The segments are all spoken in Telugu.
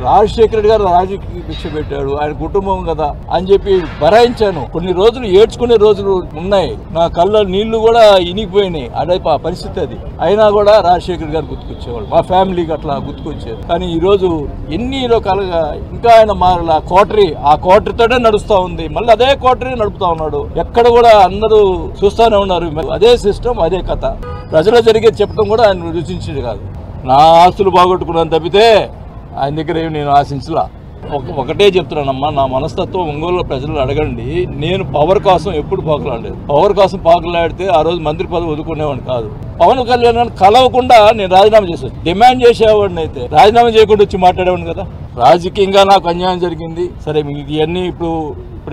రాజశేఖర రెడ్డి గారు రాజకీయ భిక్ష పెట్టాడు, ఆయన కుటుంబం కదా అని చెప్పి భరాయించాను. కొన్ని రోజులు ఏడ్చుకునే రోజులు ఉన్నాయి, నా కళ్ళ నీళ్లు కూడా ఇనిగిపోయినాయి. అదే పరిస్థితి అది. అయినా కూడా రాజశేఖర గారు గుర్తుకొచ్చేవాళ్ళు, మా ఫ్యామిలీకి అట్లా గుర్తుకొచ్చారు. కానీ ఈ రోజు ఎన్ని రకాలుగా ఇంకా ఆయన మారలా. కోటరీ, ఆ కోటరీతోనే నడుస్తా ఉంది, మళ్ళీ అదే కోటరీ నడుపుతా ఉన్నాడు. ఎక్కడ కూడా అందరూ చూస్తానే ఉన్నారు, అదే సిస్టమ్, అదే కథ. ప్రజలు జరిగేది చెప్పడం కూడా ఆయన రుచించేది కాదు. నా ఆస్తులు బాగొట్టుకున్నాను తప్పితే ఆయన దగ్గర ఏమి నేను ఆశించలా. ఒకటే చెప్తున్నానమ్మా, నా మనస్తత్వం ఒంగోలు ప్రజలు అడగండి. నేను పవర్ కోసం ఎప్పుడు పాకులాడలేదు. పవర్ కోసం పాకులాడితే ఆ రోజు మంత్రి పదవి వదులుకునేవాడిని కాదు. పవన్ కళ్యాణ్ కలవకుండా నేను రాజీనామా చేశాను. డిమాండ్ చేసేవాడిని అయితే రాజీనామా చేయకుండా వచ్చి మాట్లాడేవాడిని కదా. రాజకీయంగా నాకు అన్యాయం జరిగింది, సరే ఇవన్నీ ఇప్పుడు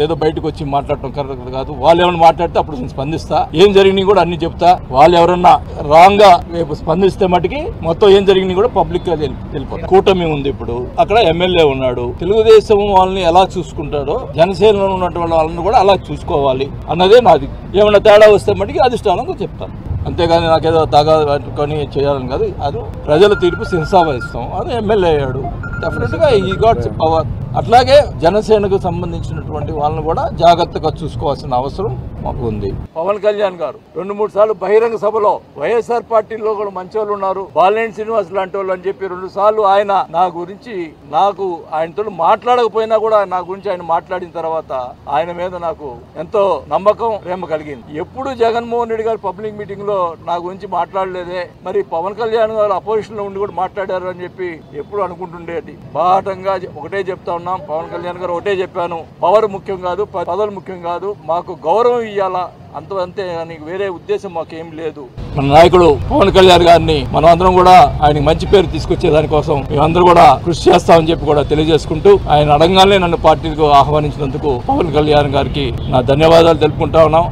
ఏదో బయటకు వచ్చి మాట్లాడటం కరెక్ట్ కాదు. వాళ్ళు ఏమైనా మాట్లాడితే అప్పుడు నేను స్పందిస్తా, ఏం జరిగినాయి కూడా అన్ని చెప్తా. వాళ్ళు ఎవరన్నా రాంగ్ గా రేపు స్పందిస్తే మటుకి మొత్తం ఏం జరిగినాయి కూడా పబ్లిక్ గా తెలిపోతాయి. కూటమి ఉంది, ఇప్పుడు అక్కడ ఎమ్మెల్యే ఉన్నాడు. తెలుగుదేశం వాళ్ళని ఎలా చూసుకుంటారో జనసేనలో ఉన్నటువంటి వాళ్ళని కూడా అలా చూసుకోవాలి అన్నదే నాది. ఏమైనా తేడా వస్తే మటుకి అధిష్టానంగా చెప్తాను, అంతేగాని నాకేదో తాగా పట్టుకొని చేయాలని కాదు. అది ప్రజల తీర్పు శిరసావహిస్తాం. అది ఎమ్మెల్యే అయ్యాడు, డెఫినెట్ గా ఈ గాట్ పవర్. అట్లాగే జనసేనకు సంబంధించినటువంటి వాళ్ళని కూడా జాగ్రత్తగా చూసుకోవాల్సిన అవసరం మాకు ఉంది. పవన్ కళ్యాణ్ గారు 2-3 సార్లు బహిరంగ సభలో వైఎస్ఆర్ పార్టీలో కూడా మంచి వాళ్ళు ఉన్నారు, బాలినేని శ్రీనివాస్ లాంటి వాళ్ళు అని చెప్పి 2 సార్లు ఆయన నా గురించి, నాకు ఆయనతో మాట్లాడకపోయినా కూడా నా గురించి ఆయన మాట్లాడిన తర్వాత ఆయన మీద నాకు ఎంతో నమ్మకం, ప్రేమ కలిగింది. ఎప్పుడు జగన్మోహన్ రెడ్డి గారు పబ్లిక్ మీటింగ్ లో నా గురించి మాట్లాడలేదే, మరి పవన్ కళ్యాణ్ గారు అపోజిషన్ లో ఉండి కూడా మాట్లాడారు అని చెప్పి ఎప్పుడు అనుకుంటుండేది. బాహటంగా ఒకటే చెప్తా ఉన్నాం, పవన్ కళ్యాణ్ గారు ఒకటే చెప్పాను, పవర్ ముఖ్యం కాదు, పదవులు ముఖ్యం కాదు, మాకు గౌరవం ఇవ్వాలా అంతే అని వేరే ఉద్దేశం మాకేం లేదు. మన నాయకుడు పవన్ కళ్యాణ్ గారిని మనం అందరం కూడా ఆయనకి మంచి పేరు తీసుకొచ్చే దానికోసం మేమందరూ కూడా కృషి చేస్తామని చెప్పి కూడా తెలియజేసుకుంటూ, ఆయన అడగానే నన్ను పార్టీకి ఆహ్వానించినందుకు పవన్ కళ్యాణ్ గారికి నా ధన్యవాదాలు తెలుపుకుంటా ఉన్నాం.